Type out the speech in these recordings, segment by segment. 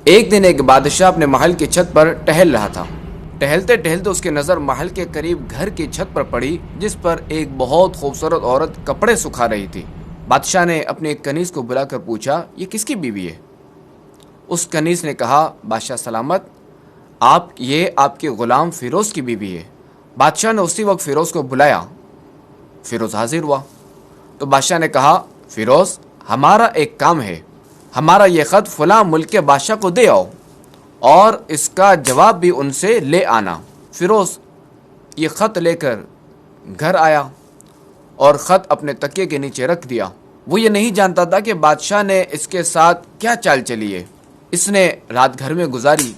ایک دن ایک بادشاہ اپنے محل کی چھت پر ٹہل رہا تھا۔ ٹہلتے ٹہلتے اس کی نظر محل کے قریب گھر کی چھت پر پڑی، جس پر ایک بہت خوبصورت عورت کپڑے سکھا رہی تھی۔ بادشاہ نے اپنے ایک کنیز کو بلا کر پوچھا، یہ کس کی بیوی ہے؟ اس کنیز نے کہا، بادشاہ سلامت، یہ آپ کے غلام فیروز کی بیوی ہے۔ بادشاہ نے اسی وقت فیروز کو بلایا۔ فیروز حاضر ہوا تو بادشاہ نے کہا، فیروز، ہمارا ایک کام ہے، ہمارا یہ خط فلاں ملک کے بادشاہ کو دے آؤ اور اس کا جواب بھی ان سے لے آنا۔ فیروز یہ خط لے کر گھر آیا اور خط اپنے تکیے کے نیچے رکھ دیا۔ وہ یہ نہیں جانتا تھا کہ بادشاہ نے اس کے ساتھ کیا چال چلی ہے۔ اس نے رات گھر میں گزاری،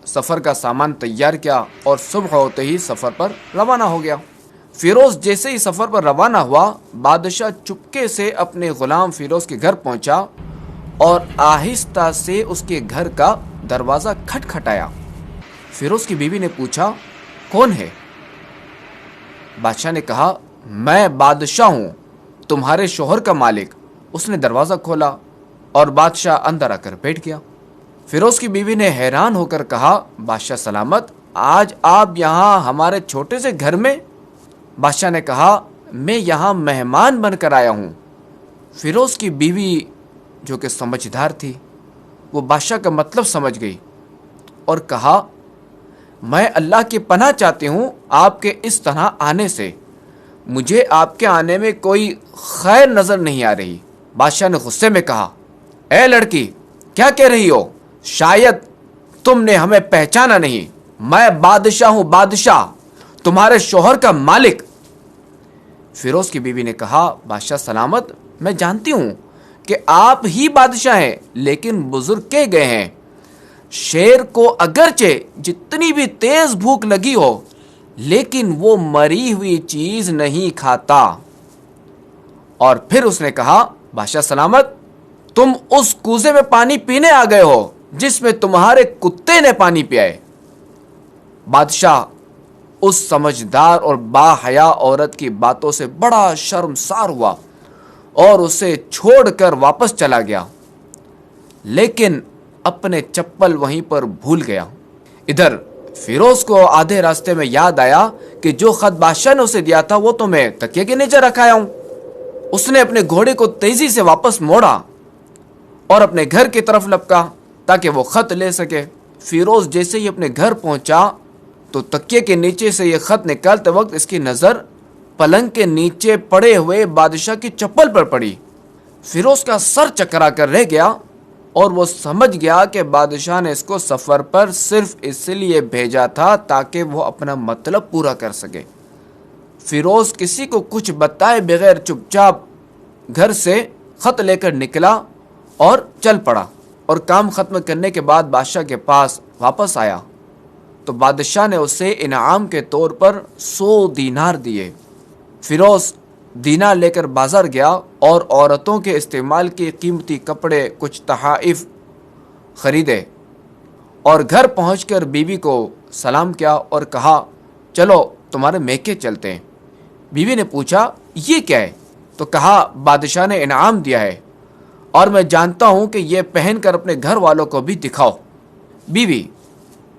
سفر کا سامان تیار کیا اور صبح ہوتے ہی سفر پر روانہ ہو گیا۔ فیروز جیسے ہی سفر پر روانہ ہوا، بادشاہ چپکے سے اپنے غلام فیروز کے گھر پہنچا اور آہستہ سے اس کے گھر کا دروازہ کھٹکھٹایا۔ فیروز کی بیوی نے پوچھا، کون ہے؟ بادشاہ نے کہا، میں بادشاہ ہوں، تمہارے شوہر کا مالک۔ اس نے دروازہ کھولا اور بادشاہ اندر آ کر بیٹھ گیا۔ فیروز کی بیوی نے حیران ہو کر کہا، بادشاہ سلامت، آج آپ یہاں ہمارے چھوٹے سے گھر میں؟ بادشاہ نے کہا، میں یہاں مہمان بن کر آیا ہوں۔ فیروز کی بیوی جو کہ سمجھدار تھی، وہ بادشاہ کا مطلب سمجھ گئی اور کہا، میں اللہ کی پناہ چاہتی ہوں آپ کے اس طرح آنے سے، مجھے آپ کے آنے میں کوئی خیر نظر نہیں آ رہی۔ بادشاہ نے غصے میں کہا، اے لڑکی، کیا کہہ رہی ہو؟ شاید تم نے ہمیں پہچانا نہیں، میں بادشاہ ہوں، بادشاہ، تمہارے شوہر کا مالک۔ فیروز کی بیوی نے کہا، بادشاہ سلامت، میں جانتی ہوں کہ آپ ہی بادشاہ ہیں، لیکن بزرگ کہہ گئے ہیں، شیر کو اگرچہ جتنی بھی تیز بھوک لگی ہو لیکن وہ مری ہوئی چیز نہیں کھاتا۔ اور پھر اس نے کہا، بادشاہ سلامت، تم اس کوزے میں پانی پینے آ گئے ہو جس میں تمہارے کتے نے پانی پیا ہے۔ بادشاہ اس سمجھدار اور باحیا عورت کی باتوں سے بڑا شرمسار ہوا اور اسے چھوڑ کر واپس چلا گیا، لیکن اپنے چپل وہیں پر بھول گیا۔ ادھر فیروز کو آدھے راستے میں یاد آیا کہ جو خط بادشاہ نے اسے دیا تھا وہ تو میں تکیے کے نیچے رکھایا ہوں۔ اس نے اپنے گھوڑے کو تیزی سے واپس موڑا اور اپنے گھر کی طرف لپکا تاکہ وہ خط لے سکے۔ فیروز جیسے ہی اپنے گھر پہنچا تو تکیے کے نیچے سے یہ خط نکالتے وقت اس کی نظر پلنگ کے نیچے پڑے ہوئے بادشاہ کی چپل پر پڑی۔ فیروز کا سر چکرا کر رہ گیا اور وہ سمجھ گیا کہ بادشاہ نے اس کو سفر پر صرف اس لیے بھیجا تھا تاکہ وہ اپنا مطلب پورا کر سکے۔ فیروز کسی کو کچھ بتائے بغیر چپ چاپ گھر سے خط لے کر نکلا اور چل پڑا، اور کام ختم کرنے کے بعد بادشاہ کے پاس واپس آیا تو بادشاہ نے اسے انعام کے طور پر 100 دینار دیے۔ فیروز دینار لے کر بازار گیا اور عورتوں کے استعمال کے قیمتی کپڑے، کچھ تحائف خریدے اور گھر پہنچ کر بیوی کو سلام کیا اور کہا، چلو تمہارے میکے چلتے ہیں۔ بیوی نے پوچھا، یہ کیا ہے؟ تو کہا، بادشاہ نے انعام دیا ہے اور میں جانتا ہوں کہ یہ پہن کر اپنے گھر والوں کو بھی دکھاؤ۔ بیوی،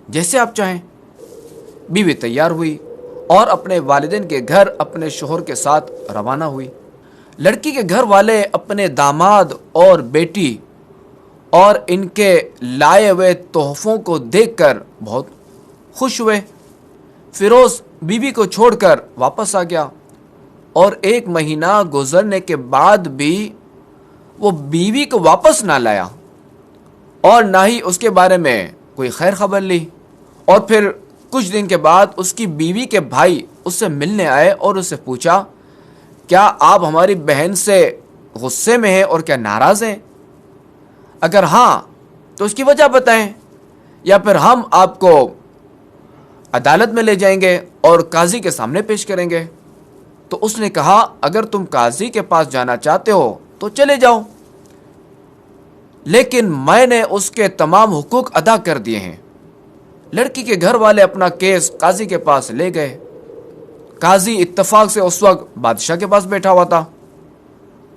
جیسے آپ چاہیں۔ بیوی تیار ہوئی اور اپنے والدین کے گھر اپنے شوہر کے ساتھ روانہ ہوئی۔ لڑکی کے گھر والے اپنے داماد اور بیٹی اور ان کے لائے ہوئے تحفوں کو دیکھ کر بہت خوش ہوئے۔ فیروز بیوی کو چھوڑ کر واپس آ گیا اور 1 مہینہ گزرنے کے بعد بھی وہ بیوی کو واپس نہ لایا اور نہ ہی اس کے بارے میں کوئی خیر خبر لی۔ اور پھر کچھ دن کے بعد اس کی بیوی کے بھائی اس سے ملنے آئے اور اس سے پوچھا، کیا آپ ہماری بہن سے غصے میں ہیں اور کیا ناراض ہیں؟ اگر ہاں تو اس کی وجہ بتائیں، یا پھر ہم آپ کو عدالت میں لے جائیں گے اور قاضی کے سامنے پیش کریں گے۔ تو اس نے کہا، اگر تم قاضی کے پاس جانا چاہتے ہو تو چلے جاؤ، لیکن میں نے اس کے تمام حقوق ادا کر دیے ہیں۔ لڑکی کے گھر والے اپنا کیس قاضی کے پاس لے گئے۔ قاضی اتفاق سے اس وقت بادشاہ کے پاس بیٹھا ہوا تھا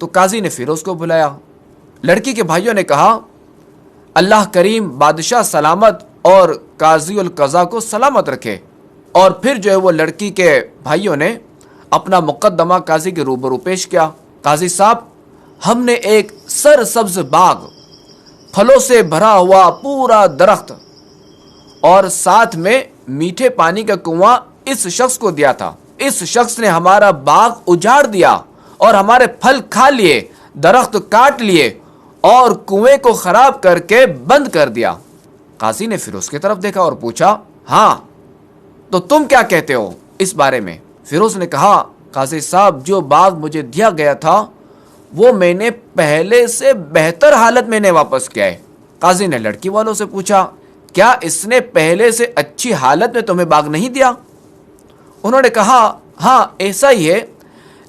تو قاضی نے فیروز کو بلایا۔ لڑکی کے بھائیوں نے کہا، اللہ کریم بادشاہ سلامت اور قاضی القضا کو سلامت رکھے۔ اور پھر جو ہے وہ لڑکی کے بھائیوں نے اپنا مقدمہ قاضی کے روبرو پیش کیا۔ قاضی صاحب، ہم نے ایک سرسبز باغ، پھلوں سے بھرا ہوا پورا درخت اور ساتھ میں میٹھے پانی کا کنواں اس شخص کو دیا تھا۔ اس شخص نے ہمارا باغ اجاڑ دیا اور ہمارے پھل کھا لیے، درخت کاٹ لیے اور کنویں کو خراب کر کے بند کر دیا۔ قاضی نے فیروز کی طرف دیکھا اور پوچھا، ہاں تو تم کیا کہتے ہو اس بارے میں؟ فیروز نے کہا، قاضی صاحب، جو باغ مجھے دیا گیا تھا وہ میں نے پہلے سے بہتر حالت میں نے واپس کیا ہے۔ قاضی نے لڑکی والوں سے پوچھا، کیا اس نے پہلے سے اچھی حالت میں تمہیں باغ نہیں دیا؟ انہوں نے کہا، ہاں ایسا ہی ہے،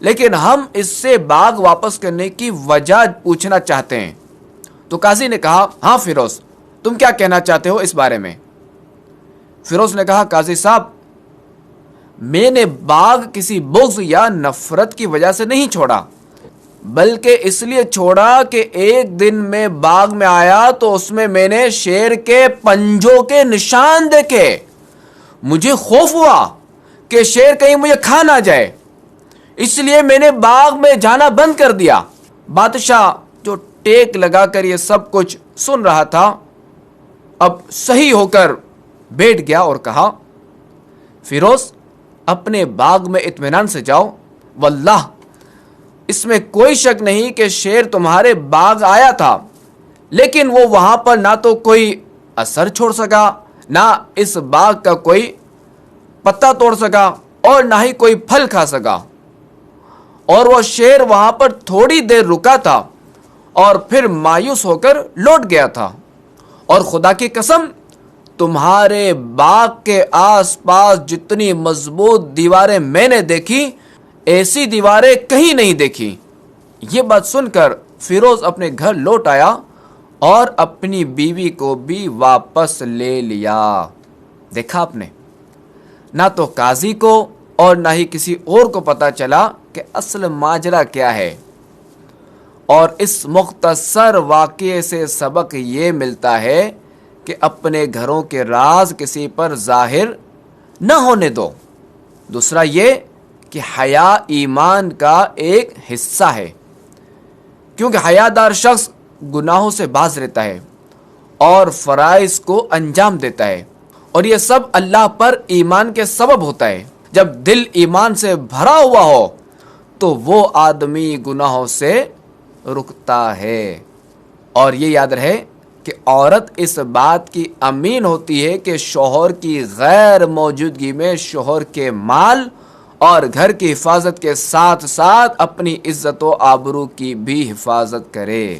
لیکن ہم اس سے باغ واپس کرنے کی وجہ پوچھنا چاہتے ہیں۔ تو قاضی نے کہا، ہاں فیروز، تم کیا کہنا چاہتے ہو اس بارے میں؟ فیروز نے کہا، قاضی صاحب، میں نے باغ کسی بغض یا نفرت کی وجہ سے نہیں چھوڑا، بلکہ اس لیے چھوڑا کہ ایک دن میں باغ میں آیا تو اس میں نے شیر کے پنجوں کے نشان دیکھے۔ مجھے خوف ہوا کہ شیر کہیں مجھے کھا نہ جائے، اس لیے میں نے باغ میں جانا بند کر دیا۔ بادشاہ جو ٹیک لگا کر یہ سب کچھ سن رہا تھا، اب صحیح ہو کر بیٹھ گیا اور کہا، فیروز، اپنے باغ میں اطمینان سے جاؤ، واللہ اس میں کوئی شک نہیں کہ شیر تمہارے باغ آیا تھا، لیکن وہ وہاں پر نہ تو کوئی اثر چھوڑ سکا، نہ اس باغ کا کوئی پتا توڑ سکا اور نہ ہی کوئی پھل کھا سکا، اور وہ شیر وہاں پر تھوڑی دیر رکا تھا اور پھر مایوس ہو کر لوٹ گیا تھا۔ اور خدا کی قسم، تمہارے باغ کے آس پاس جتنی مضبوط دیواریں میں نے دیکھی، ایسی دیواریں کہیں نہیں دیکھی۔ یہ بات سن کر فیروز اپنے گھر لوٹ آیا اور اپنی بیوی کو بھی واپس لے لیا۔ دیکھا آپ نے، نہ تو قاضی کو اور نہ ہی کسی اور کو پتا چلا کہ اصل ماجرا کیا ہے۔ اور اس مختصر واقعے سے سبق یہ ملتا ہے کہ اپنے گھروں کے راز کسی پر ظاہر نہ ہونے دو۔ دوسرا یہ کہ حیا ایمان کا ایک حصہ ہے، کیونکہ حیادار شخص گناہوں سے باز رہتا ہے اور فرائض کو انجام دیتا ہے، اور یہ سب اللہ پر ایمان کے سبب ہوتا ہے۔ جب دل ایمان سے بھرا ہوا ہو تو وہ آدمی گناہوں سے رکتا ہے۔ اور یہ یاد رہے کہ عورت اس بات کی امین ہوتی ہے کہ شوہر کی غیر موجودگی میں شوہر کے مال اور گھر کی حفاظت کے ساتھ ساتھ اپنی عزت و آبرو کی بھی حفاظت کرے۔